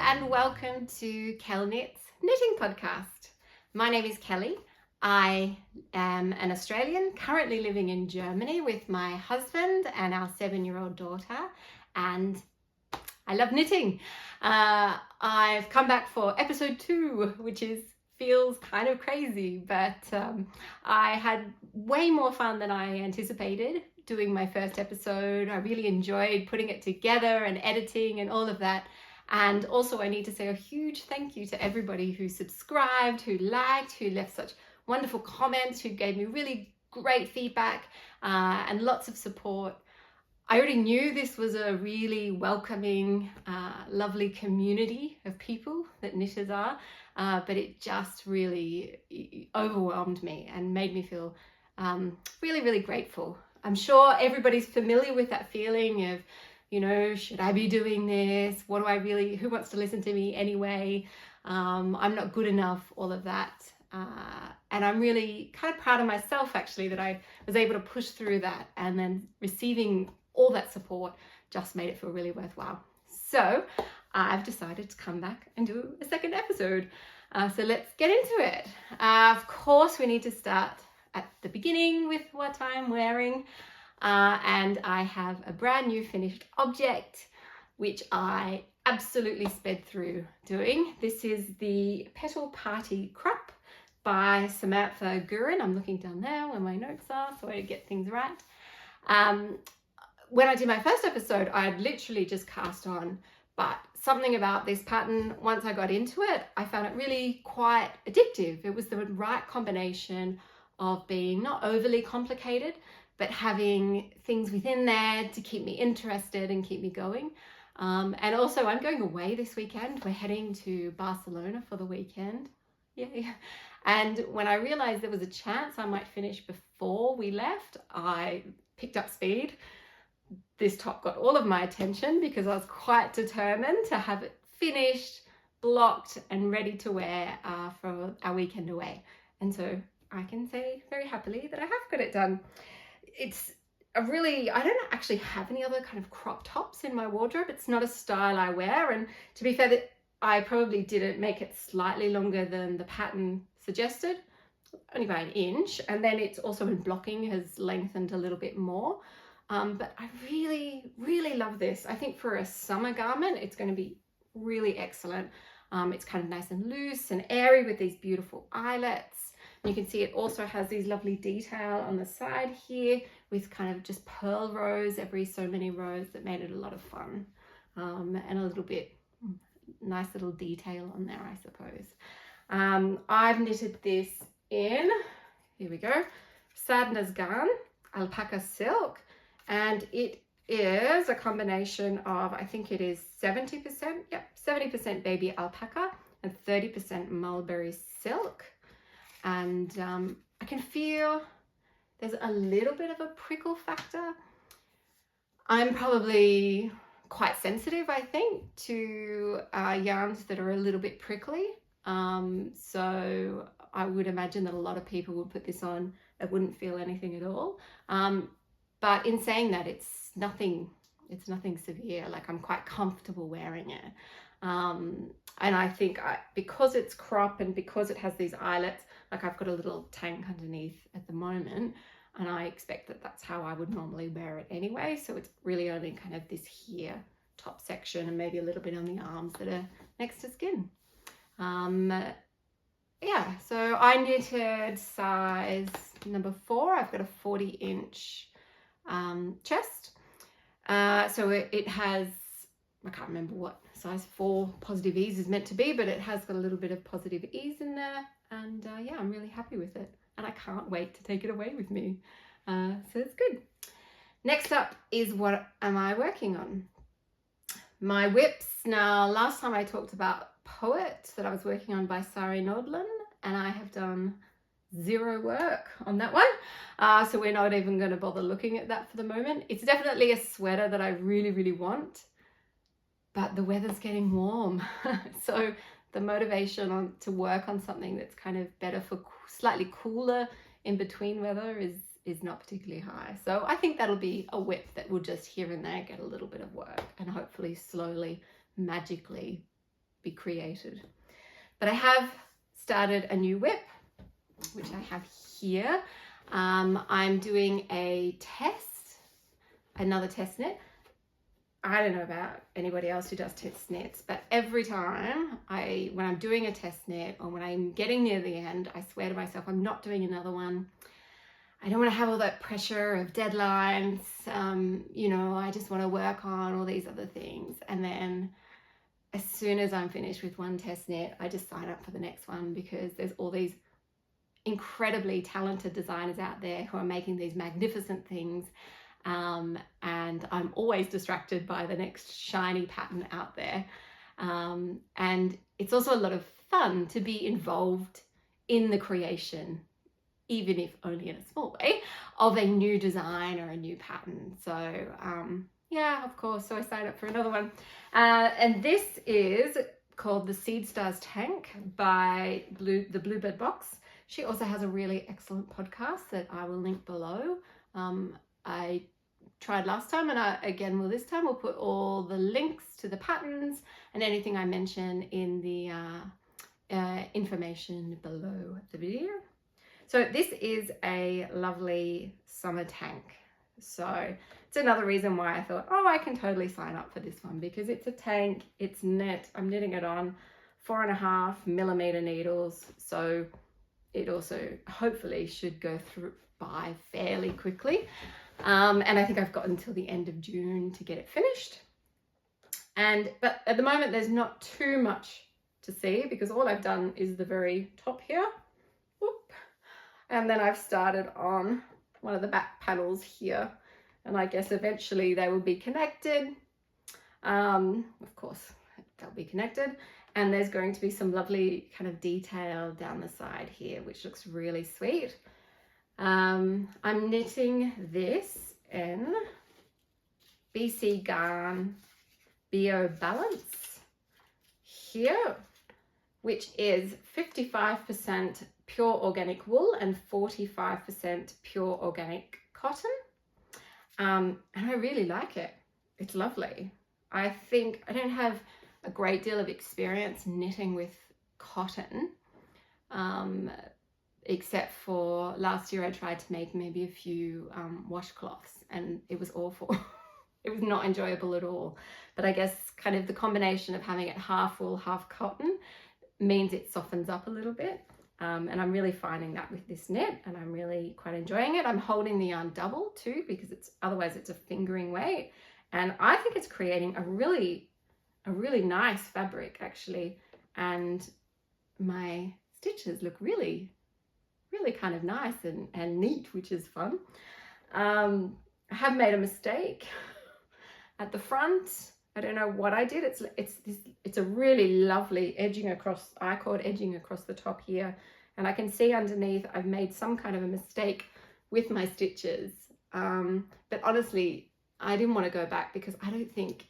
and welcome to Kel Knits Knitting Podcast. My name is Kelly. I am an Australian currently living in Germany with my husband and our 7-year-old daughter, and I love knitting. I've come back for episode 2, which feels kind of crazy, but I had way more fun than I anticipated doing my first episode. I really enjoyed putting it together and editing and all of that. And also I need to say a huge thank you to everybody who subscribed, who liked, who left such wonderful comments, who gave me really great feedback and lots of support. I already knew this was a really welcoming, lovely community of people that knitters are, but it just really overwhelmed me and made me feel really, really grateful. I'm sure everybody's familiar with that feeling of, you know, should I be doing this? What do I really, who wants to listen to me anyway? I'm not good enough, all of that. And I'm really kind of proud of myself actually that I was able to push through that, and then receiving all that support just made it feel really worthwhile. So I've decided to come back and do a second episode. So let's get into it. Of course, we need to start at the beginning with what I'm wearing. And I have a brand new finished object, which I absolutely sped through doing. This is the Petal Party Crop by Samantha Guerin. I'm looking down there where my notes are so I get things right. When I did my first episode, I had literally just cast on, but something about this pattern, once I got into it, I found it really quite addictive. It was the right combination of being not overly complicated, but having things within there to keep me interested and keep me going. And also I'm going away this weekend. We're heading to Barcelona for the weekend. Yay. And when I realized there was a chance I might finish before we left, I picked up speed. This top got all of my attention because I was quite determined to have it finished, blocked and ready to wear for our weekend away. And so I can say very happily that I have got it done. It's a really, I don't actually have any other kind of crop tops in my wardrobe. It's not a style I wear, and to be fair, that I probably didn't make it slightly longer than the pattern suggested, only by an inch, and then it's also in blocking has lengthened a little bit more. But I really, really love this. I think for a summer garment, it's going to be really excellent. It's kind of nice and loose and airy with these beautiful eyelets. You can see it also has these lovely detail on the side here with kind of just pearl rows every so many rows that made it a lot of fun, and a little bit nice little detail on there, I suppose. I've knitted this in, here we go, Sandnes Garn, Alpakka silk, and it is a combination of, I think it is 70%, yep, 70% baby alpaca and 30% mulberry silk. And I can feel there's a little bit of a prickle factor. I'm probably quite sensitive, I think, to yarns that are a little bit prickly. So I would imagine that a lot of people would put this on and wouldn't feel anything at all. But in saying that, it's nothing severe. Like, I'm quite comfortable wearing it. And I think because it's crop and because it has these eyelets, like I've got a little tank underneath at the moment, and I expect that that's how I would normally wear it anyway. So it's really only kind of this here top section and maybe a little bit on the arms that are next to skin. Yeah, so I knitted size number 4. I've got a 40-inch chest. So it has, I can't remember what size 4 positive ease is meant to be, but it has got a little bit of positive ease in there, and yeah, I'm really happy with it, and I can't wait to take it away with me. So it's good. Next up is what am I working on? My whips. Now, last time I talked about Poet that I was working on by Sari Nordland, and I have done 0 work on that one. So we're not even going to bother looking at that for the moment. It's definitely a sweater that I really, really want, but the weather's getting warm. So the motivation to work on something that's kind of better for slightly cooler in between weather is not particularly high. So I think that'll be a whip that will just here and there get a little bit of work and hopefully slowly, magically be created. But I have started a new whip, which I have here. I'm doing another test knit. I don't know about anybody else who does test knits, but every time when I'm doing a test knit or when I'm getting near the end, I swear to myself, I'm not doing another one. I don't want to have all that pressure of deadlines. You know, I just want to work on all these other things. And then as soon as I'm finished with one test knit, I just sign up for the next one, because there's all these incredibly talented designers out there who are making these magnificent things. And I'm always distracted by the next shiny pattern out there. And it's also a lot of fun to be involved in the creation, even if only in a small way, of a new design or a new pattern. So yeah, of course, so I signed up for another one. And this is called the Seed Stars Tank by the Bluebird Box. She also has a really excellent podcast that I will link below. I tried last time, and I again will this time. We'll put all the links to the patterns and anything I mention in the information below the video. So this is a lovely summer tank. So it's another reason why I thought, oh, I can totally sign up for this one, because it's a tank, it's knit. I'm knitting it on 4.5mm needles. So it also hopefully should go by fairly quickly. And I think I've got until the end of June to get it finished. But at the moment, there's not too much to see, because all I've done is the very top here. Whoop. And then I've started on one of the back panels here. And I guess eventually they will be connected. Of course, they'll be connected. And there's going to be some lovely kind of detail down the side here, which looks really sweet. I'm knitting this in BC Garn Bio Balance here, which is 55% pure organic wool and 45% pure organic cotton. And I really like it. It's lovely. I think I don't have a great deal of experience knitting with cotton, except for last year I tried to make maybe a few washcloths, and it was awful. It was not enjoyable at all. But I guess kind of the combination of having it half wool, half cotton means it softens up a little bit. And I'm really finding that with this knit, and I'm really quite enjoying it. I'm holding the yarn double too, because otherwise it's a fingering weight. And I think it's creating a really nice fabric actually. And my stitches look really kind of nice and neat, which is fun. I have made a mistake at the front. I don't know what I did. It's a really lovely edging across, I-cord edging across the top here. And I can see underneath I've made some kind of a mistake with my stitches. But honestly, I didn't want to go back, because I don't think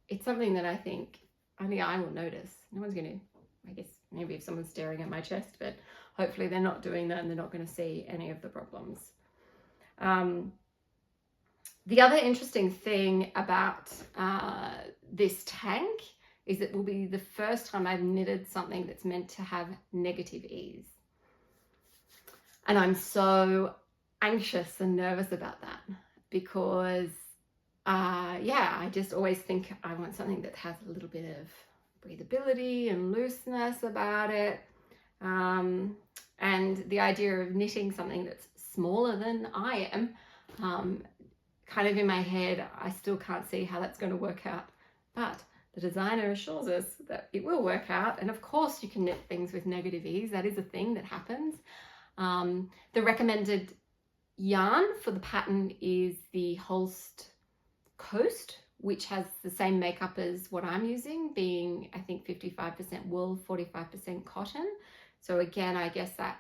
it's something that I think only I will notice. No one's going to, I guess maybe if someone's staring at my chest, but hopefully they're not doing that and they're not going to see any of the problems. The other interesting thing about this tank is it will be the first time I've knitted something that's meant to have negative ease. And I'm so anxious and nervous about that, because yeah, I just always think I want something that has a little bit of breathability and looseness about it. And the idea of knitting something that's smaller than I am, kind of in my head, I still can't see how that's going to work out. But the designer assures us that it will work out. And of course you can knit things with negative ease. That is a thing that happens. The recommended yarn for the pattern is the Holst Coast, which has the same makeup as what I'm using, being I think 55% wool, 45% cotton. So again, I guess that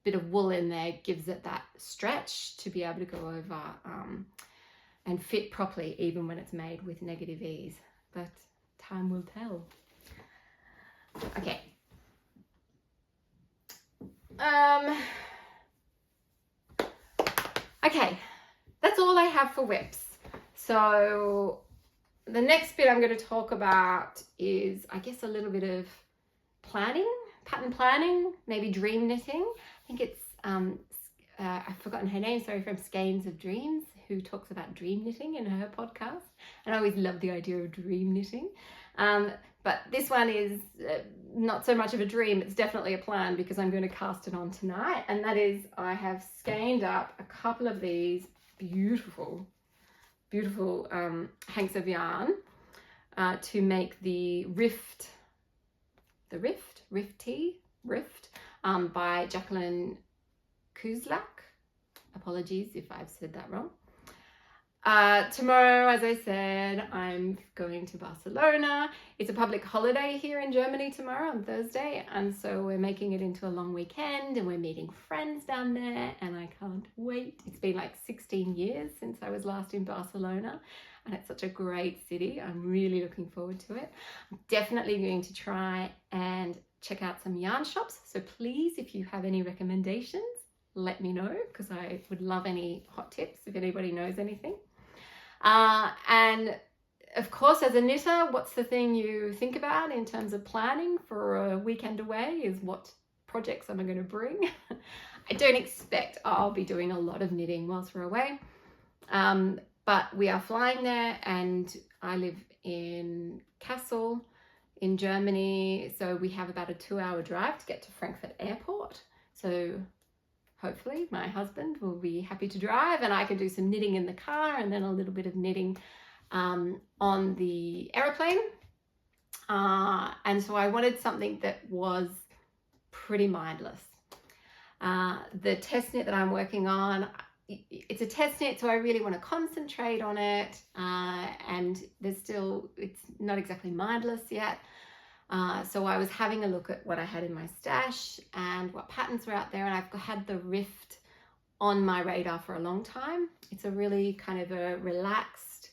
bit of wool in there gives it that stretch to be able to go over and fit properly, even when it's made with negative ease. But time will tell. Okay. Okay, that's all I have for whips. So the next bit I'm going to talk about is, I guess, a little bit of planning, pattern planning, maybe dream knitting. I think it's, I've forgotten her name, sorry, from Skeins of Dreams, who talks about dream knitting in her podcast. And I always love the idea of dream knitting. But this one is not so much of a dream, it's definitely a plan, because I'm going to cast it on tonight. And that is, I have skeined up a couple of these beautiful hanks of yarn to make the Rift by Jacqueline Cieslak. Apologies if I've said that wrong. Tomorrow, as I said, I'm going to Barcelona. It's a public holiday here in Germany tomorrow on Thursday, and so we're making it into a long weekend, and we're meeting friends down there, and I can't wait. It's been like 16 years since I was last in Barcelona, and it's such a great city. I'm really looking forward to it. I'm definitely going to try and check out some yarn shops, so please, if you have any recommendations, let me know, because I would love any hot tips if anybody knows anything. And of course, as a knitter, what's the thing you think about in terms of planning for a weekend away is what projects am I going to bring? I don't expect I'll be doing a lot of knitting whilst we're away, but we are flying there, and I live in Kassel in Germany, so we have about a 2-hour drive to get to Frankfurt Airport. So hopefully my husband will be happy to drive, and I can do some knitting in the car and then a little bit of knitting on the aeroplane. And so I wanted something that was pretty mindless. The test knit that I'm working on, it's a test knit, so I really want to concentrate on it, and it's not exactly mindless yet. So I was having a look at what I had in my stash and what patterns were out there, and I've had the Rift on my radar for a long time. It's a really kind of a relaxed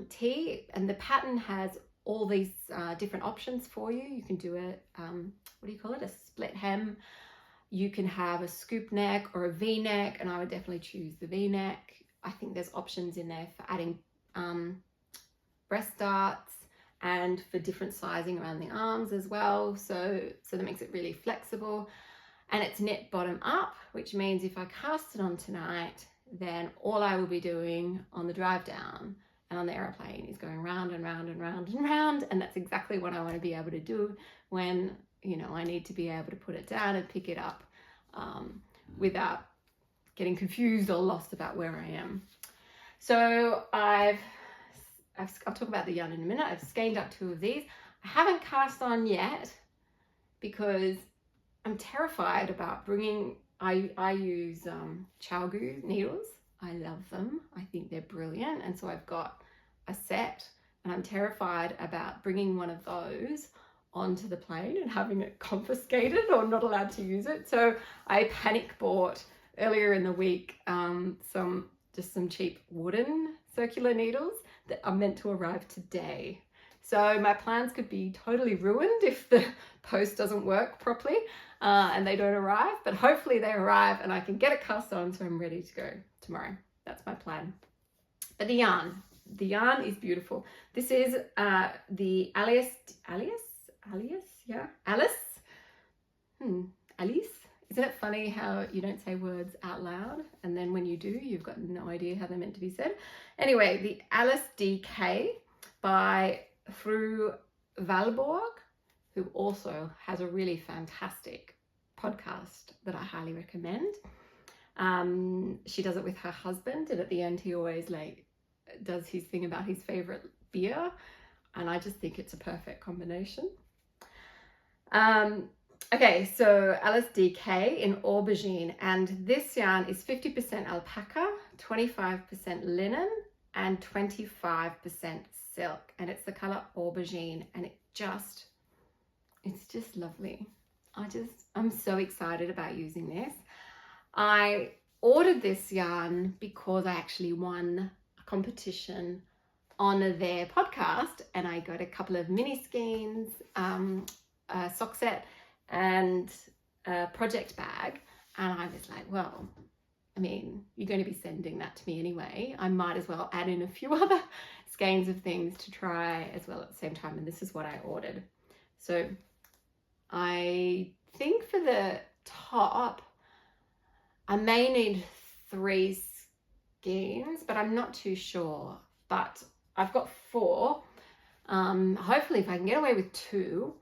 tee, and the pattern has all these different options for you. You can do a split hem. You can have a scoop neck or a V-neck, and I would definitely choose the V-neck. I think there's options in there for adding breast darts, and for different sizing around the arms as well, so that makes it really flexible. And it's knit bottom up, which means if I cast it on tonight, then all I will be doing on the drive down and on the airplane is going round and round and round and round, and that's exactly what I want to be able to do when, you know, I need to be able to put it down and pick it up without getting confused or lost about where I am. So I'll talk about the yarn in a minute. I've skeined up 2 of these. I haven't cast on yet because I'm terrified about bringing, I use Chowgu needles. I love them. I think they're brilliant. And so I've got a set, and I'm terrified about bringing one of those onto the plane and having it confiscated or not allowed to use it. So I panic bought earlier in the week some cheap wooden circular needles that are meant to arrive today. So my plans could be totally ruined if the post doesn't work properly and they don't arrive, but hopefully they arrive and I can get it cast on so I'm ready to go tomorrow. That's my plan. But the yarn is beautiful. This is the Allis. Isn't it funny how you don't say words out loud, and then when you do, you've got no idea how they're meant to be said? Anyway, the Allis DK by Fru Valborg, who also has a really fantastic podcast that I highly recommend. She does it with her husband, and at the end he always does his thing about his favorite beer, and I just think it's a perfect combination. Okay, so Allis DK in aubergine, and this yarn is 50% alpaca, 25% linen, and 25% silk, and it's the color aubergine, and it's just lovely. I'm so excited about using this. I ordered this yarn because I actually won a competition on their podcast, and I got a couple of mini skeins, a sock set, and a project bag, and I was like, well, I mean, you're going to be sending that to me anyway. I might as well add in a few other skeins of things to try as well at the same time. And this is what I ordered. So I think for the top, I may need 3 skeins, but I'm not too sure. But I've got 4. Hopefully if I can get away with 2,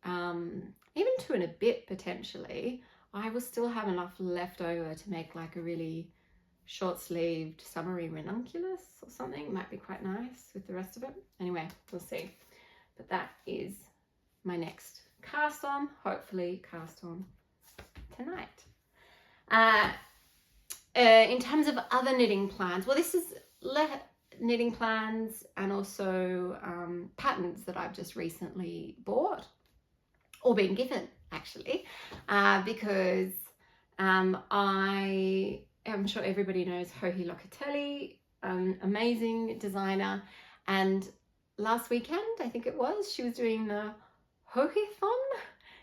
even 2 and a bit potentially, I will still have enough left over to make like a really short-sleeved summery ranunculus or something. It might be quite nice with the rest of it. Anyway, we'll see. But that is my next cast on, hopefully cast on tonight. In terms of other knitting plans, well, this is knitting plans and also patterns that I've just recently bought or been given actually, because I am sure everybody knows Locatelli, amazing designer, and last weekend I think it was, she was doing the Hohi-thon,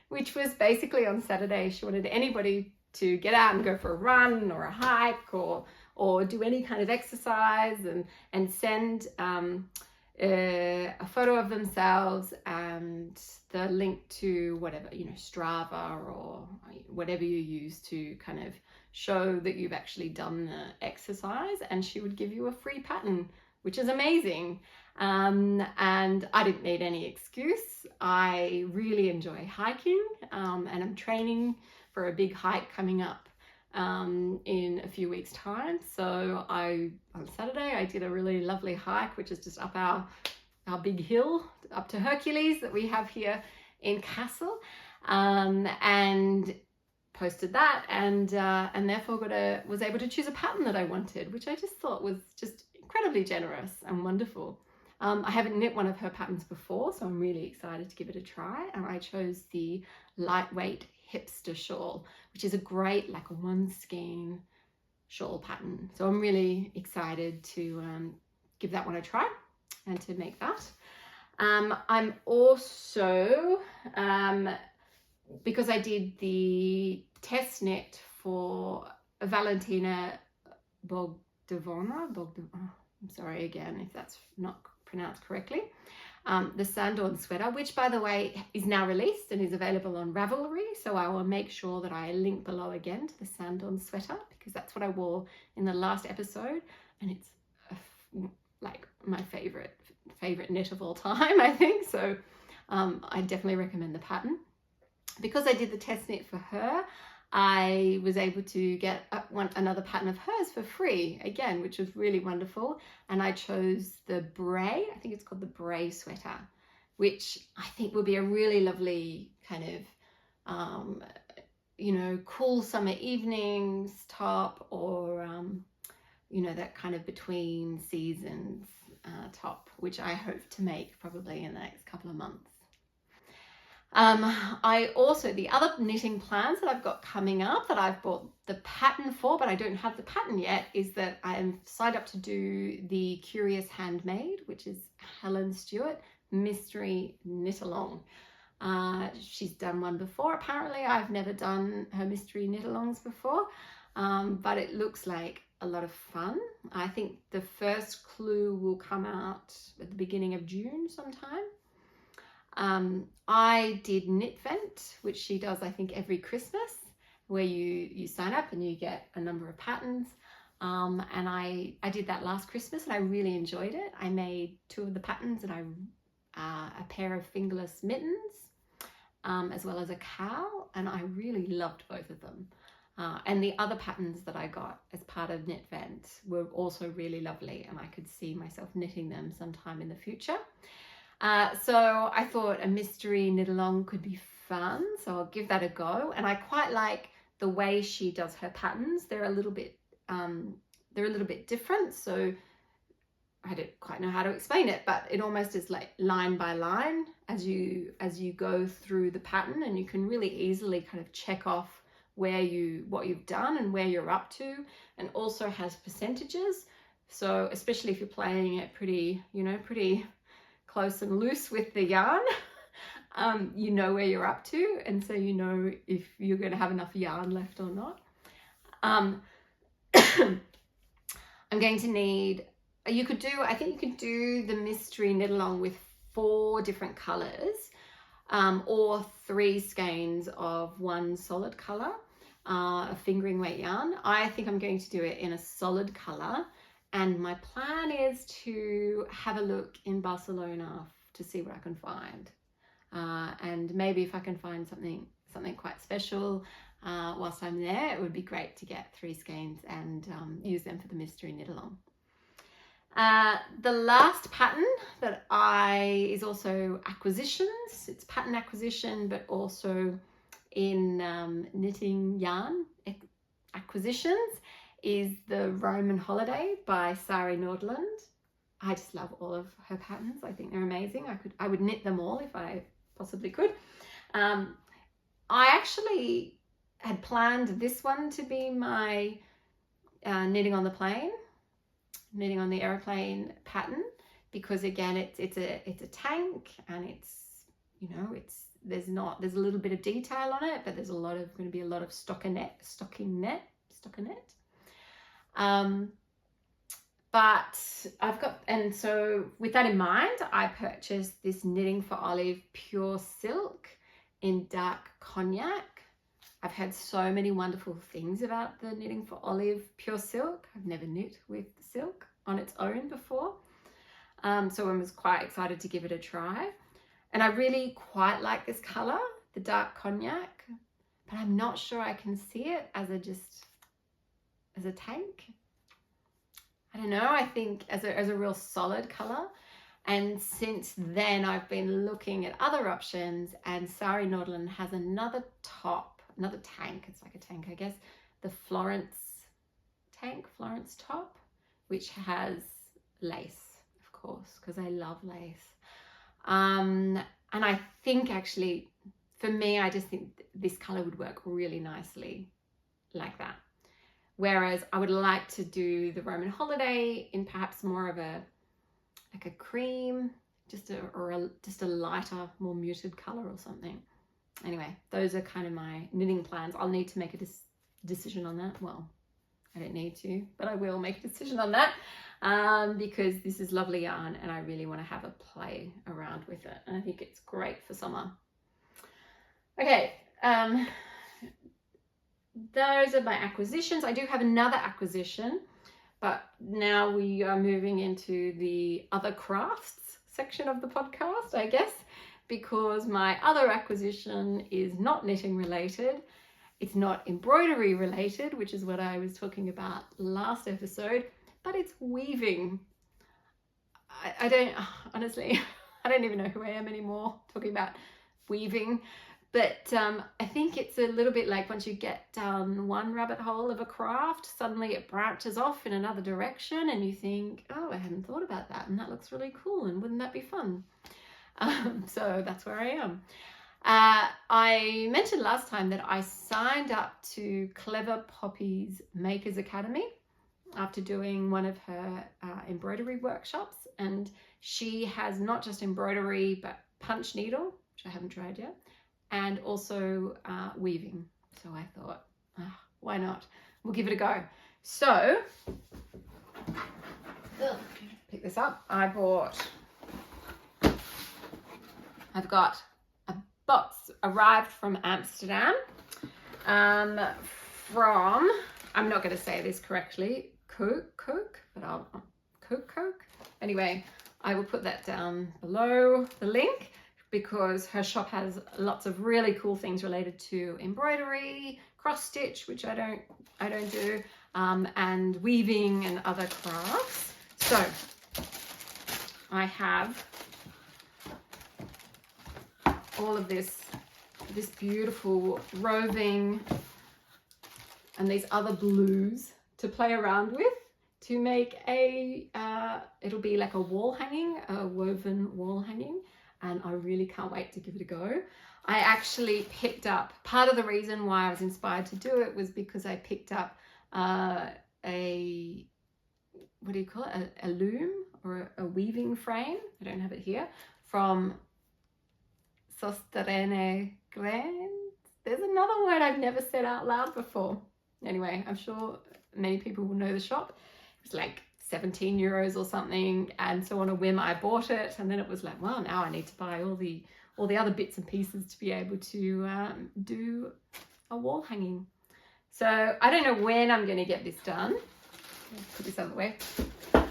which was basically on Saturday. She wanted anybody to get out and go for a run or a hike or do any kind of exercise and send a photo of themselves and the link to whatever, you know, Strava or whatever you use to kind of show that you've actually done the exercise, and she would give you a free pattern, which is amazing. And I didn't need any excuse. I really enjoy hiking, and I'm training for a big hike coming up in a few weeks time. So on Saturday I did a really lovely hike, which is just up our big hill up to Hercules that we have here in Kassel, and posted that, and therefore was able to choose a pattern that I wanted, which I just thought was just incredibly generous and wonderful. I haven't knit one of her patterns before, so I'm really excited to give it a try, and I chose the lightweight Hipster shawl, which is a great like 1 skein shawl pattern. So I'm really excited to give that one a try and to make that. I'm also, because I did the test knit for Valentina Bogdanova, I'm sorry again if that's not pronounced correctly, the Sanddorn sweater, which by the way is now released and is available on Ravelry, so I will make sure that I link below again to the Sanddorn sweater, because that's what I wore in the last episode, and it's like my favorite knit of all time, I think. So I definitely recommend the pattern. Because I did the test knit for her, I was able to get another pattern of hers for free again, which was really wonderful. And I chose the Bray, I think it's called the Bray sweater, which I think would be a really lovely kind of, you know, cool summer evenings top, or, you know, that kind of between seasons top, which I hope to make probably in the next couple of months. I also, the other knitting plans that I've got coming up that I've bought the pattern for, but I don't have the pattern yet, is that I am signed up to do the Curious Handmade, which is Helen Stewart mystery knit along. She's done one before. Apparently I've never done her mystery knit alongs before, but it looks like a lot of fun. I think the first clue will come out at the beginning of June sometime. I did Knit Vent, which she does I think every Christmas, where you sign up and you get a number of patterns, and I did that last Christmas and I really enjoyed it. I made 2 of the patterns, and a pair of fingerless mittens, as well as a cowl, and I really loved both of them. And the other patterns that I got as part of Knit Vent were also really lovely, and I could see myself knitting them sometime in the future. So I thought a mystery knit along could be fun, so I'll give that a go. And I quite like the way she does her patterns. They're a little bit different, so I don't quite know how to explain it, but it almost is like line by line as you go through the pattern, and you can really easily kind of check off what you've done and where you're up to, and also has percentages. So especially if you're playing it pretty close and loose with the yarn, you know where you're up to, and so you know if you're going to have enough yarn left or not. I'm going to need, I think you could do the mystery knit along with 4 different colours, or 3 skeins of one solid colour, a fingering weight yarn. I think I'm going to do it in a solid colour, and my plan is to have a look in Barcelona to see what I can find, and maybe if I can find something quite special whilst I'm there, it would be great to get 3 skeins and use them for the mystery knit along. The last pattern that is also acquisitions. It's pattern acquisition, but also in knitting yarn acquisitions, is the Roman Holiday by Sari Nordland. I just love all of her patterns. I think they're amazing. I would knit them all if I possibly could. I actually had planned this one to be my knitting on the airplane pattern, because again it's a tank, and it's, you know, there's a little bit of detail on it, but there's going to be a lot of stockinette. But I've got, and so with that in mind, I purchased this Knitting for Olive pure silk in dark cognac. I've heard so many wonderful things about the Knitting for Olive pure silk. I've never knit with silk on its own before, so I was quite excited to give it a try, and I really quite like this color, the dark cognac, but I'm not sure I can see it as a tank. I don't know, I think as a real solid color. And since then I've been looking at other options, and Sari Nordland has another tank, it's like a tank I guess, the Florence top, which has lace, of course, because I love lace. And I think actually for me, I just think this color would work really nicely like that. Whereas I would like to do the Roman Holiday in perhaps more of a cream, just a lighter, more muted color or something. Anyway, those are kind of my knitting plans. I'll need to make a decision on that. Well, I don't need to, but I will make a decision on that, because this is lovely yarn and I really want to have a play around with it, and I think it's great for summer. Okay, those are my acquisitions. I do have another acquisition, but now we are moving into the other crafts section of the podcast, I guess, because my other acquisition is not knitting related. It's not embroidery related, which is what I was talking about last episode, but it's weaving. I don't, honestly, I don't even know who I am anymore talking about weaving. But I think it's a little bit like once you get down one rabbit hole of a craft, suddenly it branches off in another direction and you think, oh, I hadn't thought about that, and that looks really cool, and wouldn't that be fun? So that's where I am. I mentioned last time that I signed up to Clever Poppy's Makers Academy after doing one of her embroidery workshops, and she has not just embroidery but punch needle, which I haven't tried yet, and also weaving. So I thought, why not? We'll give it a go. So, pick this up. I've got a box arrived from Amsterdam from, I'm not going to say this correctly, Coke, but I'll Coke. Anyway, I will put that down below the link, because her shop has lots of really cool things related to embroidery, cross stitch, which I don't do, and weaving and other crafts. So I have all of this beautiful roving and these other blues to play around with to make it'll be like a wall hanging, a woven wall hanging. And I really can't wait to give it a go. I actually picked up, part of the reason why I was inspired to do it was because I picked up what do you call it? A loom or a weaving frame. I don't have it here. From Sosterene Grand. There's another word I've never said out loud before. Anyway, I'm sure many people will know the shop. It was like 17 euros or something, and so on a whim I bought it, and then it was like, well, now I need to buy all the other bits and pieces to be able to do a wall hanging. So I don't know when I'm going to get this done. Put this out of the way. I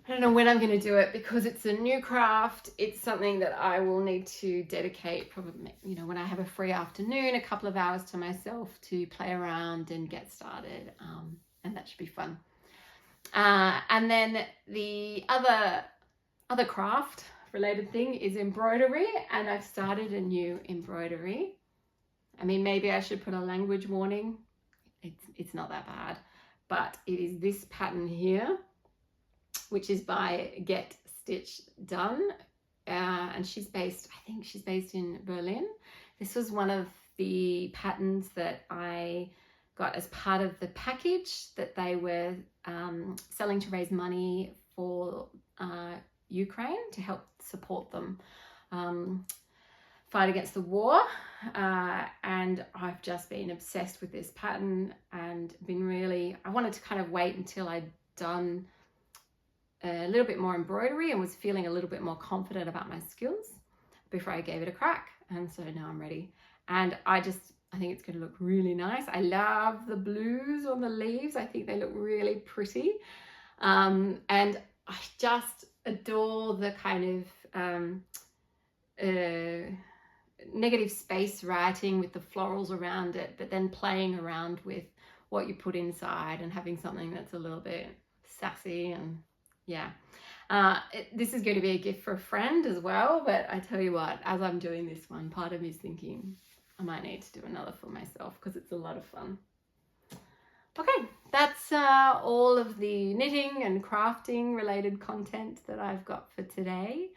don't know when I'm going to do it because it's a new craft. It's something that I will need to dedicate probably, you know, when I have a free afternoon, a couple of hours to myself to play around and get started. And that should be fun. And then the other craft related thing is embroidery, and I've started a new embroidery. I mean, maybe I should put a language warning. It's not that bad, but it is this pattern here, which is by Get Stitch Done, and I think she's based in Berlin. This was one of the patterns that I got as part of the package that they were selling to raise money for Ukraine to help support them fight against the war, and I've just been obsessed with this pattern and I wanted to kind of wait until I'd done a little bit more embroidery and was feeling a little bit more confident about my skills before I gave it a crack, and so now I'm ready. And I think it's going to look really nice. I love the blues on the leaves. I think they look really pretty, and I just adore the kind of negative space writing with the florals around it, but then playing around with what you put inside and having something that's a little bit sassy. And yeah, this is going to be a gift for a friend as well, but I tell you what, as I'm doing this one, part of me is thinking I might need to do another for myself because it's a lot of fun. Okay, that's all of the knitting and crafting related content that I've got for today.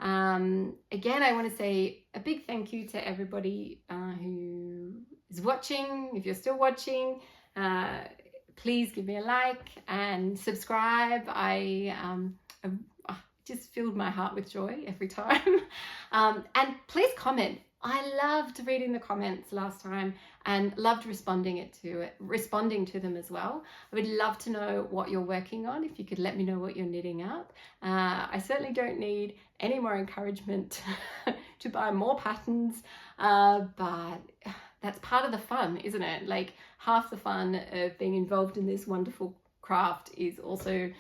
Again, I want to say a big thank you to everybody who is watching. If you're still watching, please give me a like and subscribe. I just filled my heart with joy every time. And please comment. I loved reading the comments last time and loved responding to them as well. I would love to know what you're working on. If you could let me know what you're knitting up. I certainly don't need any more encouragement to buy more patterns, but that's part of the fun, isn't it? Like, half the fun of being involved in this wonderful craft is also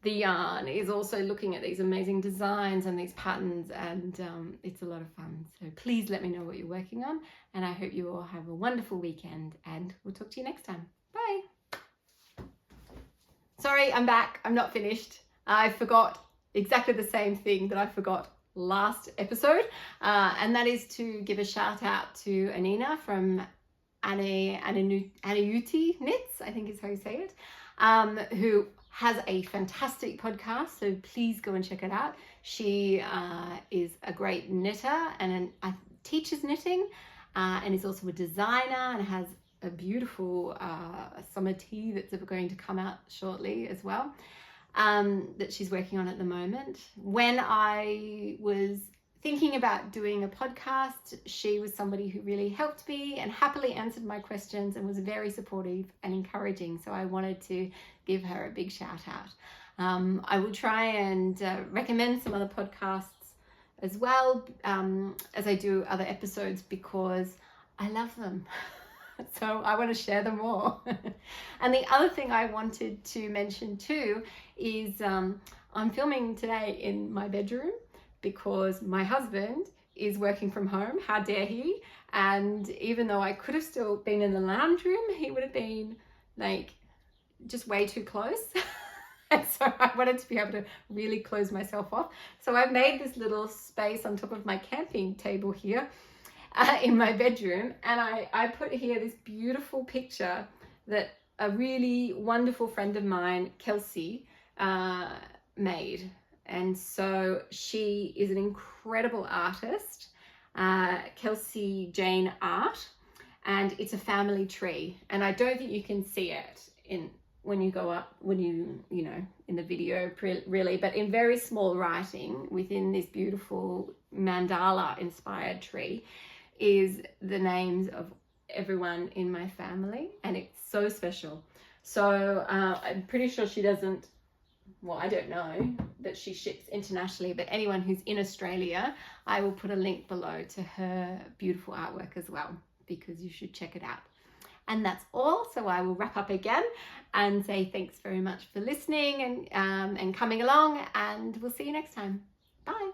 the yarn, is also looking at these amazing designs and these patterns, and it's a lot of fun. So please let me know what you're working on, and I hope you all have a wonderful weekend, and we'll talk to you next time. Bye. Sorry, I'm back. I'm not finished. I forgot exactly the same thing that I forgot last episode, and that is to give a shout out to Anina from Anayuti Knits, I think is how you say it, who has a fantastic podcast, so please go and check it out. She is a great knitter and teaches knitting, and is also a designer and has a beautiful summer tea that's going to come out shortly as well, that she's working on at the moment. When I was thinking about doing a podcast, she was somebody who really helped me and happily answered my questions and was very supportive and encouraging. So I wanted to give her a big shout out. I will try and recommend some other podcasts as well as I do other episodes, because I love them. So I want to share them more. And the other thing I wanted to mention too is I'm filming today in my bedroom, because my husband is working from home. How dare he? And even though I could have still been in the lounge room, he would have been like just way too close. And so I wanted to be able to really close myself off. So I've made this little space on top of my camping table here in my bedroom. And I put here this beautiful picture that a really wonderful friend of mine, Kelsie, made. And so she is an incredible artist, Kelsie Jane Art, and it's a family tree. And I don't think you can see it when you go up, you know, in the video really, but in very small writing within this beautiful mandala inspired tree is the names of everyone in my family, and it's so special. So I'm pretty sure she doesn't, well, I don't know that she ships internationally, but anyone who's in Australia, I will put a link below to her beautiful artwork as well, because you should check it out. And that's all. So I will wrap up again and say thanks very much for listening and coming along, and we'll see you next time. Bye.